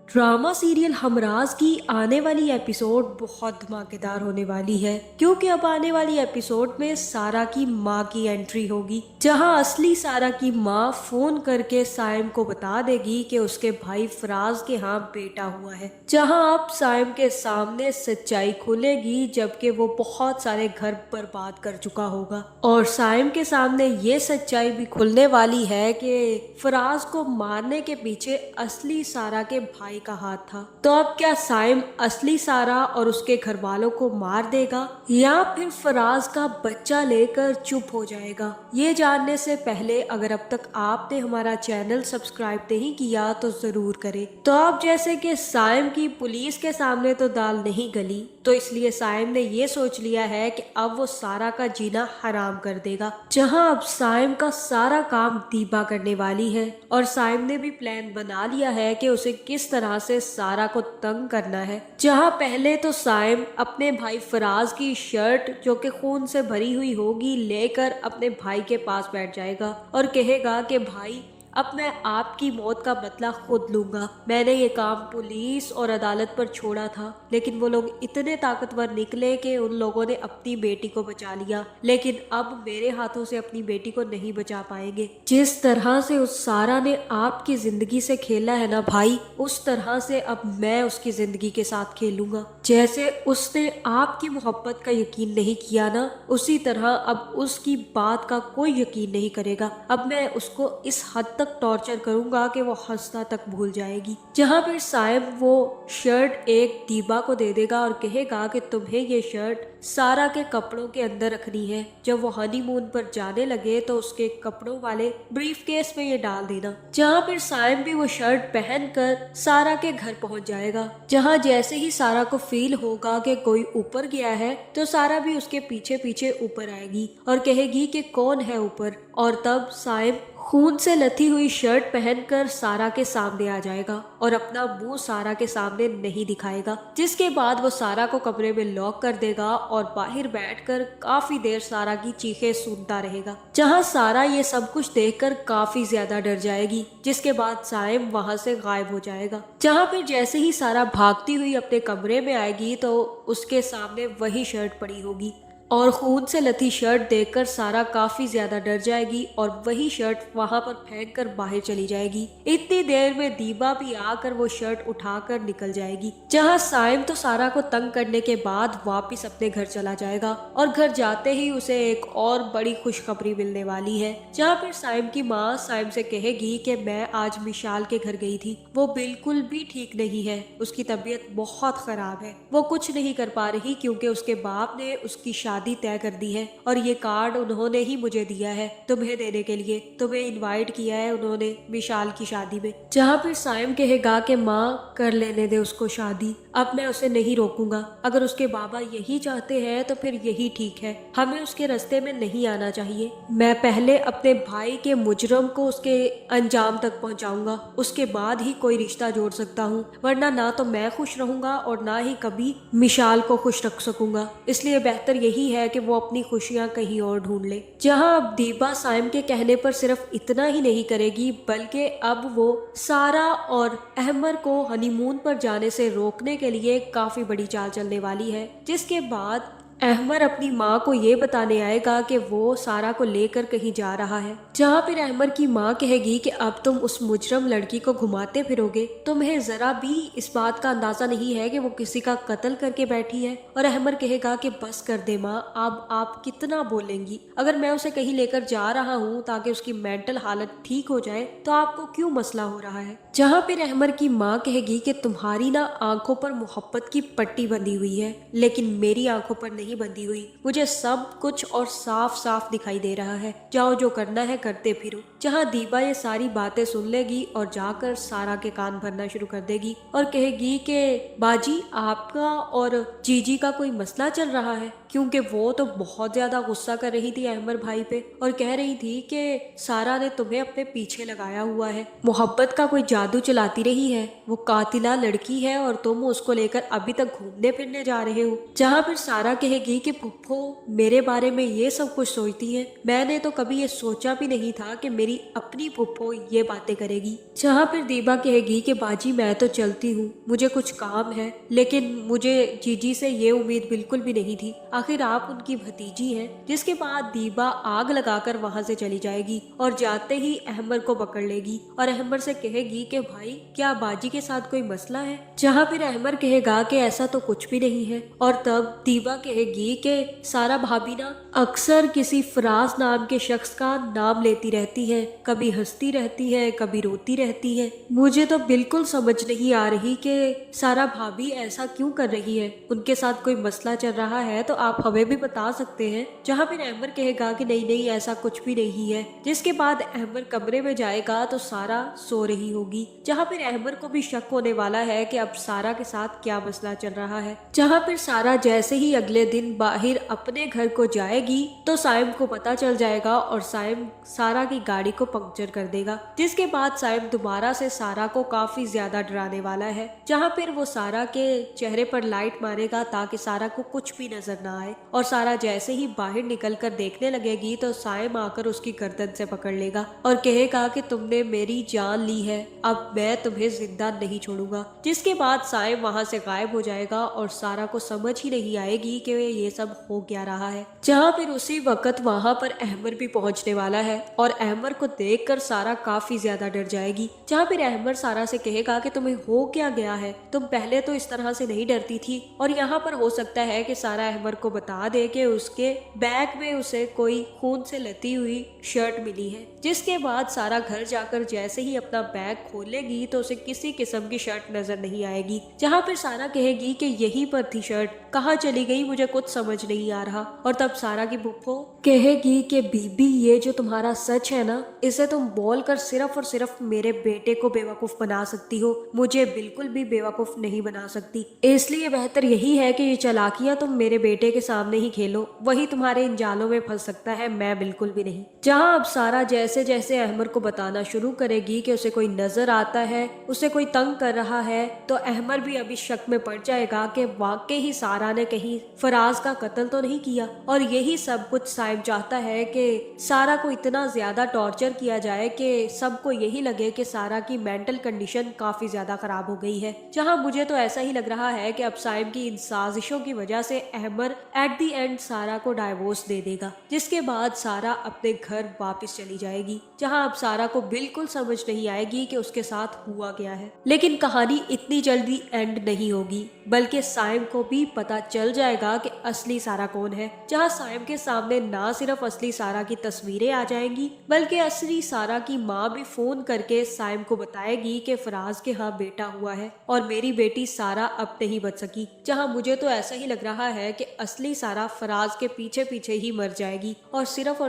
Drama serial Humraaz की आने वाली एपिसोड बहुत धमाकेदार होने वाली है, क्योंकि अब आने वाली एपिसोड में सारा की माँ की एंट्री होगी, जहां असली सारा की माँ फोन करके साइम को बता देगी कि उसके भाई फराज के यहाँ बेटा हुआ है। जहां अब साइम के सामने सच्चाई खुलेगी, जबकि वो बहुत सारे घर बर्बाद कर चुका होगा। और साइम के सामने ये सच्चाई भी खुलने वाली है कि फराज को मारने के पीछे असली सारा के भाई का हाथ था। तो अब क्या साइम असली सारा और उसके घर वालों को मार देगा, या फिर फराज का बच्चा लेकर चुप हो जाएगा? ये जानने से पहले अगर अब तक आपने हमारा चैनल सब्सक्राइब नहीं किया तो जरूर करें। तो अब जैसे कि साइम की पुलिस के सामने तो दाल नहीं गली, तो इसलिए साइम ने ये सोच लिया है कि अब वो सारा का जीना हराम कर देगा। जहां अब साइम का सारा काम दीबा करने वाली है, और साइम ने भी प्लान बना लिया है कि उसे किस तरह से सारा को तंग करना है। जहां पहले तो साइम अपने भाई फराज की शर्ट, जो कि खून से भरी हुई होगी, लेकर अपने भाई के पास बैठ जाएगा और कहेगा कि भाई अब मैं आपकी मौत का बदला खुद लूंगा। मैंने ये काम पुलिस और अदालत पर छोड़ा था, लेकिन वो लोग इतने ताकतवर निकले कि उन लोगों ने अपनी बेटी को बचा लिया, लेकिन अब मेरे हाथों से अपनी बेटी को नहीं बचा पाएंगे। जिस तरह से उस सारा ने आपकी जिंदगी से खेला है ना भाई, उस तरह से अब मैं उसकी जिंदगी के साथ खेलूंगा। जैसे उसने आपकी मोहब्बत का यकीन नहीं किया ना, उसी तरह अब उसकी बात का कोई यकीन नहीं करेगा। अब मैं उसको इस हद तक टॉर्चर करूंगा कि वो हंसना तक भूल जाएगी। जहां पर साइम वो शर्ट एक दीबा को दे देगा और कहेगा कि तुम्हें ये शर्ट सारा के कपड़ों के अंदर रखनी है। जब वो हनीमून पर जाने लगे तो उसके कपड़ों वाले ब्रीफ केस में ये डाल देना। जहां पर साइम भी वो शर्ट पहनकर सारा के घर पहुंच जाएगा। जहां जैसे ही सारा को फील होगा कि कोई ऊपर गया है, तो सारा भी उसके पीछे पीछे ऊपर आएगी और कहेगी कि कौन है ऊपर। और तब साइम खून से लथी हुई शर्ट पहनकर सारा के सामने आ जाएगा और अपना मुंह सारा के सामने नहीं दिखाएगा। जिसके बाद वो सारा को कमरे में लॉक कर देगा और बाहर बैठकर काफी देर सारा की चीखें सुनता रहेगा। जहां सारा ये सब कुछ देखकर काफी ज्यादा डर जाएगी, जिसके बाद साइम वहां से गायब हो जाएगा। जहां फिर जैसे ही सारा भागती हुई अपने कमरे में आएगी तो उसके सामने वही शर्ट पड़ी होगी, और खून से लथी शर्ट देखकर सारा काफी ज्यादा डर जाएगी और वही शर्ट वहां पर फेंक कर बाहर चली जाएगी। इतनी देर में दीबा भी आकर वो शर्ट उठाकर निकल जाएगी। जहां साइम तो सारा को तंग करने के बाद वापस अपने घर चला जाएगा, और घर जाते ही उसे एक और बड़ी खुशखबरी मिलने वाली है। जहां फिर साइम की माँ साइम से कहेगी कि मैं आज मिशाल के घर गई थी, वो बिल्कुल भी ठीक नहीं है, उसकी तबीयत बहुत खराब है, वो कुछ नहीं कर पा रही क्योंकि उसके बाप ने उसकी शादी तय कर दी है, और ये कार्ड उन्होंने ही मुझे दिया है तुम्हें देने के लिए। तुम्हें इनवाइट किया है उन्होंने विशाल की शादी में। जहां फिर साइम कहेगा कि माँ कर लेने दे उसको शादी, अब मैं उसे नहीं रोकूंगा। अगर उसके बाबा यही चाहते हैं तो फिर यही ठीक है, हमें उसके रास्ते में नहीं आना चाहिए। मैं पहले अपने भाई के मुजरम को उसके अंजाम तक पहुंचाऊंगा, उसके बाद ही कोई रिश्ता जोड़ सकता हूँ, वरना ना तो मैं खुश रहूंगा और ना ही कभी मिशाल को खुश रख सकूंगा। इसलिए बेहतर यही है कि वो अपनी खुशियां कहीं और ढूंढ ले। जहां अब दीबा साइम के कहने पर सिर्फ इतना ही नहीं करेगी, बल्कि अब वो सारा और अहमर को हनीमून पर जाने से रोकने के लिए काफी बड़ी चाल चलने वाली है। जिसके बाद अहमर अपनी माँ को ये बताने आएगा कि वो सारा को लेकर कहीं जा रहा है। जहाँ फिर अहमर की माँ कहेगी कि अब तुम उस मुजरम लड़की को घुमाते फिरोगे, तुम्हें जरा भी इस बात का अंदाजा नहीं है कि वो किसी का कत्ल करके बैठी है। और अहमर कहेगा कि बस कर दे माँ, अब आप कितना बोलेंगी, अगर मैं उसे कहीं लेकर जा रहा हूँ ताकि उसकी मेंटल हालत ठीक हो जाए, तो आपको क्यों मसला हो रहा है। जहाँ फिर अहमर की माँ कहेगी कि तुम्हारी ना आंखों पर मोहब्बत की पट्टी बंधी हुई है, लेकिन मेरी आंखों पर नहीं बंधी हुई, मुझे सब कुछ और साफ साफ दिखाई दे रहा है, जाओ जो करना है करते फिरो। जहाँ दीबा ये सारी बातें सुन लेगी और जाकर सारा के कान भरना शुरू कर देगी और कहेगी कि बाजी आपका और जीजी का कोई मसला चल रहा है, क्योंकि वो तो बहुत ज्यादा गुस्सा कर रही थी अहमर भाई पे और कह रही थी कि सारा ने तुम्हें अपने पीछे लगाया हुआ है, मोहब्बत का कोई जादू चलाती रही है, वो कातिला लड़की है और तुम उसको लेकर अभी तक घूमने फिरने जा रहे हो। जहाँ फिर सारा कहेगी कि फुफ्फो मेरे बारे में ये सब कुछ सोचती है, मैंने तो कभी ये सोचा भी नहीं था कि मेरी मेरी अपनी फुप्पो ये बातें करेगी। जहाँ फिर दीबा कहेगी कि बाजी मैं तो चलती हूँ, मुझे कुछ काम है, लेकिन मुझे जीजी से ये उम्मीद बिल्कुल भी नहीं थी, आखिर आप उनकी भतीजी हैं। जिसके बाद दीबा आग लगाकर वहाँ से चली जाएगी और जाते ही अहमर को पकड़ लेगी और अहमर से कहेगी कि भाई क्या बाजी के साथ कोई मसला है। जहाँ फिर अहमर कहेगा कि ऐसा तो कुछ भी नहीं है। और तब दीबा कहेगी कि सारा भाभी ना अक्सर किसी फराज नाम के शख्स का नाम लेती रहती है, कभी हंसती रहती है, कभी रोती रहती है। मुझे तो बिल्कुल समझ नहीं आ रही कि सारा भाभी ऐसा क्यों कर रही है, उनके साथ कोई मसला चल रहा है तो आप हमें भी बता सकते हैं। जहाँ फिर अहमर कहेगा कि नहीं नहीं ऐसा कुछ भी नहीं है। जिसके बाद अहमर कमरे में जाएगा तो सारा सो रही होगी। जहाँ फिर अहमर को भी शक होने वाला है कि अब सारा के साथ क्या मसला चल रहा है। जहाँ फिर सारा जैसे ही अगले दिन बाहर अपने घर को जाएगी तो साइम को पता चल जाएगा और साइम सारा की गाड़ी को पंक्चर कर देगा। जिसके बाद साइम दोबारा से सारा को काफी ज्यादा डराने वाला है। जहाँ फिर वो सारा के चेहरे पर लाइट मारेगा ताकि सारा को कुछ भी नजर ना आए और सारा जैसे ही बाहर निकलकर देखने लगेगी तो साइम आकर उसकी गर्दन से पकड़ लेगा और कहेगा कि तुमने मेरी जान ली है, अब मैं तुम्हें जिंदा नहीं छोड़ूंगा। जिसके बाद साइम वहाँ से गायब हो जाएगा और सारा को समझ ही नहीं आएगी कि ये सब हो क्या रहा है। जहाँ फिर उसी वक्त वहाँ पर अहमर भी पहुँचने वाला है और अहमर को देखकर सारा काफी ज्यादा डर जाएगी। जहाँ फिर अहमर सारा से कहेगा कि तुम्हें हो क्या गया है, तुम पहले तो इस तरह से नहीं डरती थी। और यहाँ पर हो सकता है कि सारा अहमर को बता दे कि उसके बैग में उसे कोई खून से लती हुई शर्ट मिली है। जिसके बाद सारा घर जाकर जैसे ही अपना बैग खोलेगी तो उसे किसी किस्म की शर्ट नजर नहीं आएगी। जहाँ फिर सारा कहेगी कि यहीं पर थी शर्ट, कहाँ चली गई मुझे कुछ समझ नहीं आ रहा। और तब सारा की फुप्पो कहेगी कि बीबी ये जो तुम्हारा सच है ना, इसे तुम बोल कर सिर्फ और सिर्फ मेरे बेटे को बेवकूफ बना सकती हो, मुझे बिल्कुल भी बेवकूफ नहीं बना सकती। इसलिए बेहतर यही है कि ये चालाकियां तुम मेरे बेटे के सामने ही खेलो, वही तुम्हारे इन जालों में फंस सकता है, मैं बिल्कुल भी नहीं। जहाँ अब सारा जैसे जैसे अहमर को बताना शुरू करेगी कि उसे कोई नजर आता है, उसे कोई तंग कर रहा है, तो अहमर भी अभी शक में पड़ जाएगा कि वाकई ही सारा ने कहीं फराज का कत्ल तो नहीं किया। और यही सब कुछ साइम चाहता है कि सारा को इतना ज्यादा टॉर्चर किया जाए कि सबको यही लगे कि सारा की मेंटल कंडीशन काफी ज्यादा खराब हो गई है। जहाँ मुझे तो ऐसा ही लग रहा है कि अब साइम की इन साजिशों की वजह से अहमर एट दी एंड सारा को डाइवोर्स दे देगा। जिसके बाद सारा अपने घर वापस चली जाएगी। जहाँ अब सारा को बिल्कुल समझ नहीं आएगी कि उसके साथ हुआ क्या है। लेकिन कहानी इतनी जल्दी एंड नहीं होगी, बल्कि साइम को भी पता चल जाएगा कि असली सारा कौन है। जहाँ साइम के सामने ना सिर्फ असली सारा की तस्वीरें आ जाएंगी, बल्कि असली सारा की माँ भी फोन करके साइम को बताएगी कि फराज के यहाँ बेटा हुआ है और मेरी बेटी सारा अब नहीं बच सकी। जहाँ मुझे तो ऐसा ही लग रहा है कि असली सारा फराज के पीछे पीछे ही मर जाएगी और सिर्फ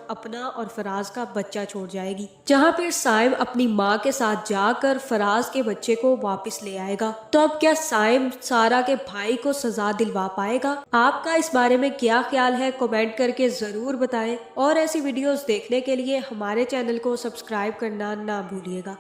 अपना और फराज का बच्चा छोड़ जाएगी। जहाँ फिर साइम अपनी माँ के साथ जाकर फराज के बच्चे को वापस ले आएगा। तो अब क्या साइम सारा के भाई को सजा दिलवा पाएगा? आपका इस बारे में क्या ख्याल है, कमेंट करके जरूर बताएं और ऐसी वीडियोस देखने के लिए हमारे चैनल को सब्सक्राइब करना ना भूलिएगा।